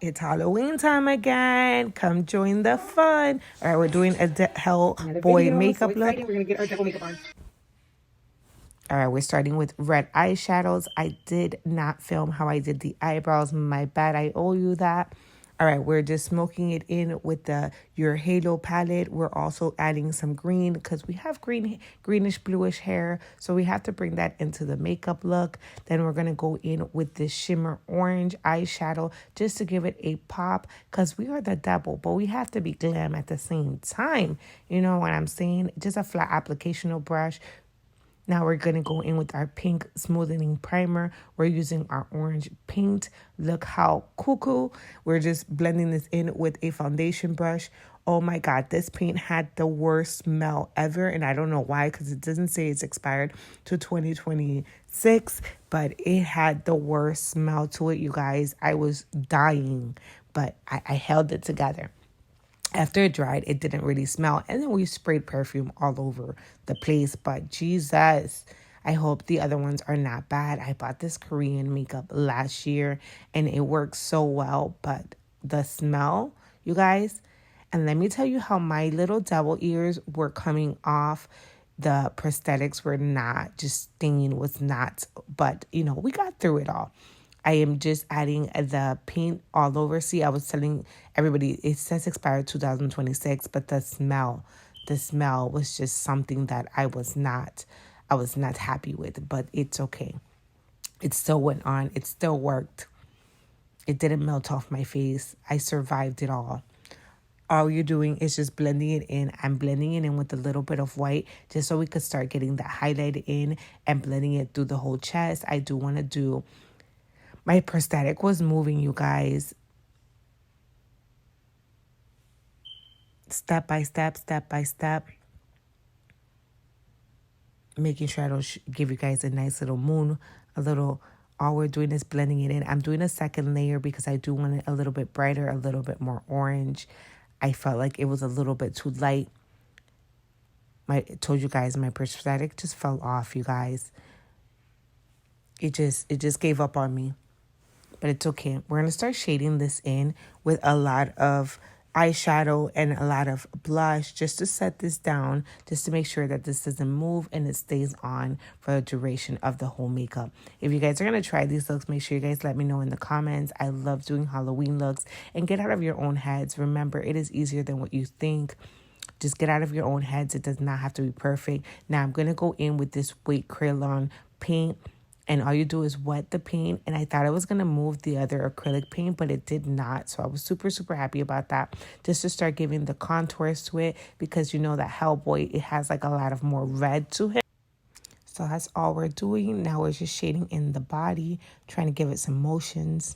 It's Halloween time again. Come join the fun. All right, we're doing a hellboy makeup look. We're gonna get our devil makeup on. All right, we're starting with red eyeshadows. I did not film how I did the eyebrows. My bad. I owe you that. All right, we're just smoking it in with your halo palette. We're also adding some green because we have greenish bluish hair, so we have to bring that into the makeup look. Then we're gonna go in with this shimmer orange eyeshadow just to give it a pop because we are the devil, but we have to be glam at the same time. You know what I'm saying? Just a flat applicational brush. Now we're going to go in with our pink smoothing primer. We're using our orange paint. Look how cuckoo. We're just blending this in with a foundation brush. Oh my God, this paint had the worst smell ever. And I don't know why, because it doesn't say it's expired to 2026, but it had the worst smell to it, you guys. I was dying, but I held it together. After it dried, it didn't really smell. And then we sprayed perfume all over the place. But Jesus, I hope the other ones are not bad. I bought this Korean makeup last year and it works so well. But the smell, you guys, and let me tell you how my little devil ears were coming off. The prosthetics were not, just stinging was not. But, we got through it all. I am just adding the paint all over. See, I was telling everybody it says expired 2026, but the smell was just something that I was not happy with, but it's okay. It still went on. It still worked. It didn't melt off my face. I survived it all. All you're doing is just blending it in. I'm blending it in with a little bit of white just so we could start getting that highlight in and blending it through the whole chest. I do want to do... My prosthetic was moving, you guys. Step by step, step by step. Making sure I don't give you guys a nice little moon. All we're doing is blending it in. I'm doing a second layer because I do want it a little bit brighter, a little bit more orange. I felt like it was a little bit too light. I told you guys my prosthetic just fell off, you guys. It just gave up on me. But it's okay. We're going to start shading this in with a lot of eyeshadow and a lot of blush just to set this down, just to make sure that this doesn't move and it stays on for the duration of the whole makeup. If you guys are going to try these looks, make sure you guys let me know in the comments. I love doing Halloween looks, and get out of your own heads. Remember, it is easier than what you think. Just get out of your own heads. It does not have to be perfect. Now I'm going to go in with this white crayon paint. And all you do is wet the paint. And I thought I was going to move the other acrylic paint, but it did not. So I was super, super happy about that. Just to start giving the contours to it. Because you know that Hellboy, it has like a lot of more red to it. So that's all we're doing. Now we're just shading in the body. Trying to give it some motions.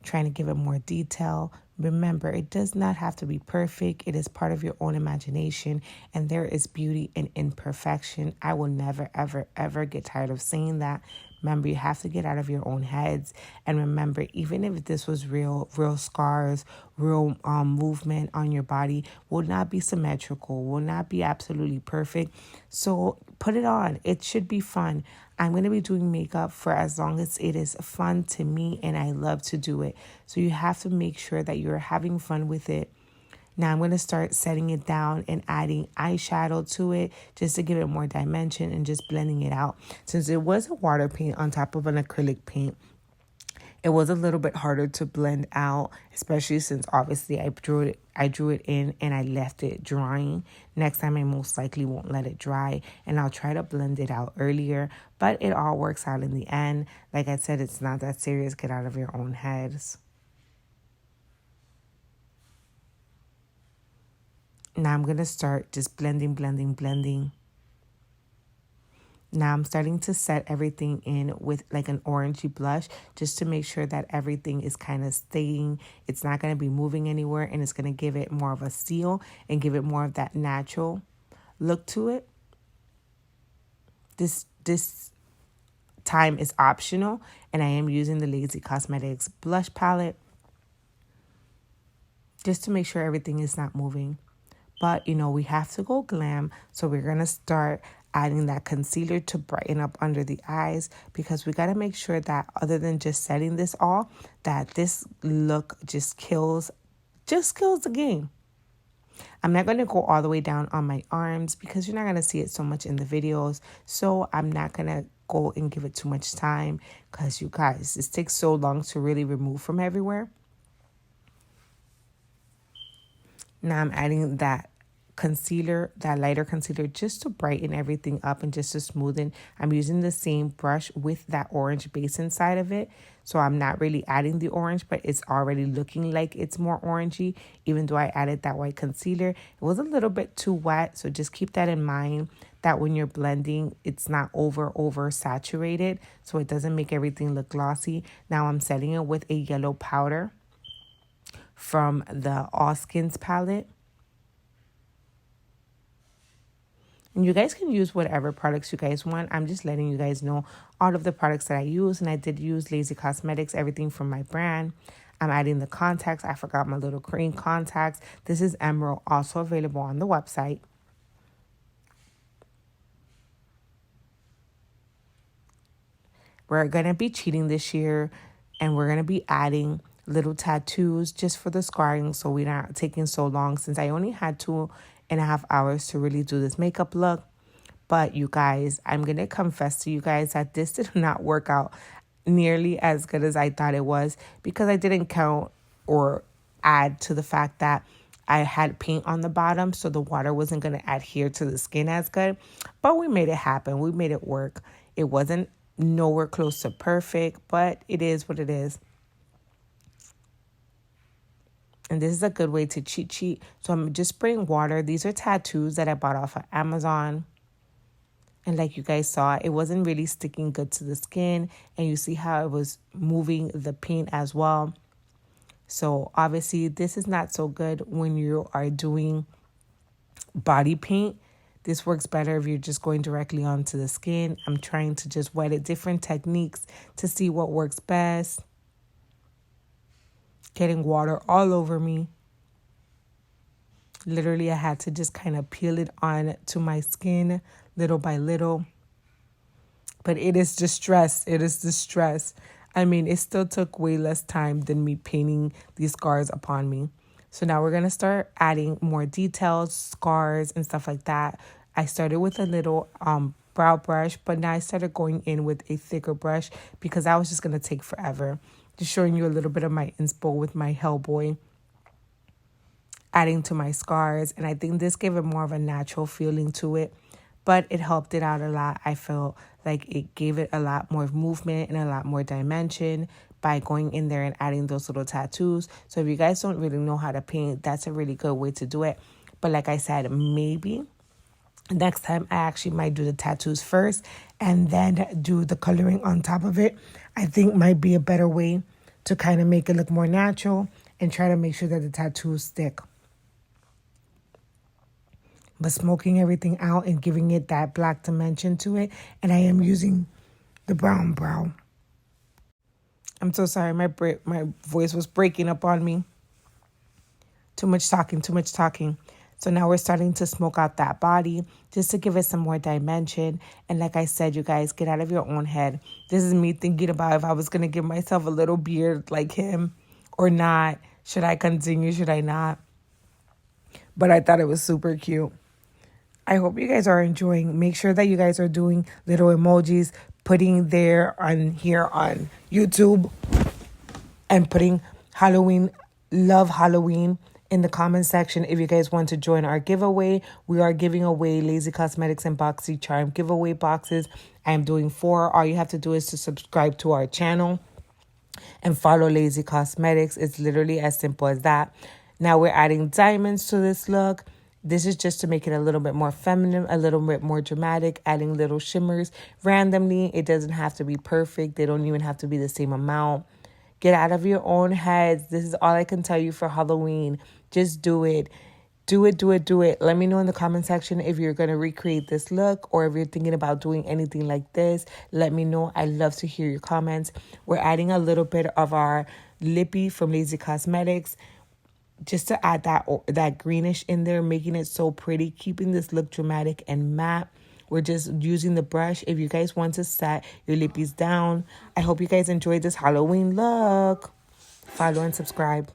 Trying to give it more detail. Remember, it does not have to be perfect. It is part of your own imagination, and there is beauty in imperfection. I will never, ever, ever get tired of saying that. Remember, you have to get out of your own heads. And remember, even if this was real scars, real movement on your body, will not be symmetrical, will not be absolutely perfect. So put it on. It should be fun. I'm going to be doing makeup for as long as it is fun to me, and I love to do it. So you have to make sure that you're having fun with it. Now I'm going to start setting it down and adding eyeshadow to it just to give it more dimension and just blending it out. Since it was a water paint on top of an acrylic paint, it was a little bit harder to blend out, especially since obviously I drew it in and I left it drying. Next time I most likely won't let it dry, and I'll try to blend it out earlier, but it all works out in the end. Like I said, it's not that serious. Get out of your own heads. Now I'm going to start just blending. Now I'm starting to set everything in with like an orangey blush just to make sure that everything is kind of staying. It's not going to be moving anywhere, and it's going to give it more of a seal and give it more of that natural look to it. This time is optional, and I am using the Lazycosmetics blush palette just to make sure everything is not moving. But, we have to go glam. So we're going to start adding that concealer to brighten up under the eyes, because we got to make sure that other than just setting this all, that this look just kills the game. I'm not going to go all the way down on my arms because you're not going to see it so much in the videos. So I'm not going to go and give it too much time because you guys, this takes so long to really remove from everywhere. Now I'm adding that concealer, that lighter concealer, just to brighten everything up and just to smoothen. I'm using the same brush with that orange base inside of it. So I'm not really adding the orange, but it's already looking like it's more orangey, even though I added that white concealer. It was a little bit too wet, so just keep that in mind, that when you're blending, it's not over saturated, so it doesn't make everything look glossy. Now I'm setting it with a yellow powder from the All Skins palette. And you guys can use whatever products you guys want. I'm just letting you guys know all of the products that I use. And I did use Lazy Cosmetics, everything from my brand. I'm adding the contacts. I forgot my little cream contacts. This is Emerald, also available on the website. We're going to be cheating this year, and we're going to be adding little tattoos just for the scarring, so we're not taking so long, since I only had 2.5 hours to really do this makeup look. But you guys, I'm going to confess to you guys that this did not work out nearly as good as I thought it was, because I didn't count or add to the fact that I had paint on the bottom, so the water wasn't going to adhere to the skin as good. But we made it happen. We made it work. It wasn't nowhere close to perfect, but it is what it is. And this is a good way to cheat. So I'm just spraying water. These are tattoos that I bought off of Amazon. And like you guys saw, it wasn't really sticking good to the skin. And you see how it was moving the paint as well. So obviously this is not so good when you are doing body paint. This works better if you're just going directly onto the skin. I'm trying to just wet it, different techniques to see what works best. Getting water all over me. Literally, I had to just kind of peel it on to my skin little by little. But it is distress. It is distress. I mean, it still took way less time than me painting these scars upon me. So now we're going to start adding more details, scars, and stuff like that. I started with a little brow brush, but now I started going in with a thicker brush because that was just going to take forever. Just showing you a little bit of my inspo with my hellboy, adding to my scars. And I think this gave it more of a natural feeling to it, but it helped it out a lot. I felt like it gave it a lot more movement and a lot more dimension by going in there and adding those little tattoos. So if you guys don't really know how to paint, that's a really good way to do it. But like I said, maybe next time I actually might do the tattoos first and then do the coloring on top of it. I think might be a better way to kind of make it look more natural and try to make sure that the tattoos stick. But smoking everything out and giving it that black dimension to it. And I am using the brown brow. I'm so sorry, my voice was breaking up on me. Too much talking. So now we're starting to smoke out that body just to give it some more dimension. And like I said, you guys, get out of your own head. This is me thinking about if I was going to give myself a little beard like him or not. Should I continue? Should I not? But I thought it was super cute. I hope you guys are enjoying. Make sure that you guys are doing little emojis, putting there on here on YouTube, and putting Halloween, love Halloween, in the comment section if you guys want to join our giveaway. We are giving away Lazy Cosmetics and Boxy Charm giveaway boxes. I am doing 4. All you have to do is to subscribe to our channel and follow Lazy Cosmetics. It's literally as simple as that. Now we're adding diamonds to this look. This is just to make it a little bit more feminine, a little bit more dramatic, adding little shimmers randomly. It doesn't have to be perfect. They don't even have to be the same amount. Get out of your own heads. This is all I can tell you for Halloween. Just do it. Do it. Let me know in the comment section if you're going to recreate this look or if you're thinking about doing anything like this. Let me know. I love to hear your comments. We're adding a little bit of our lippy from Lazy Cosmetics just to add that greenish in there, making it so pretty, keeping this look dramatic and matte We're just using the brush. If you guys want to set your lippies down, I hope you guys enjoyed this Halloween look. Follow and subscribe.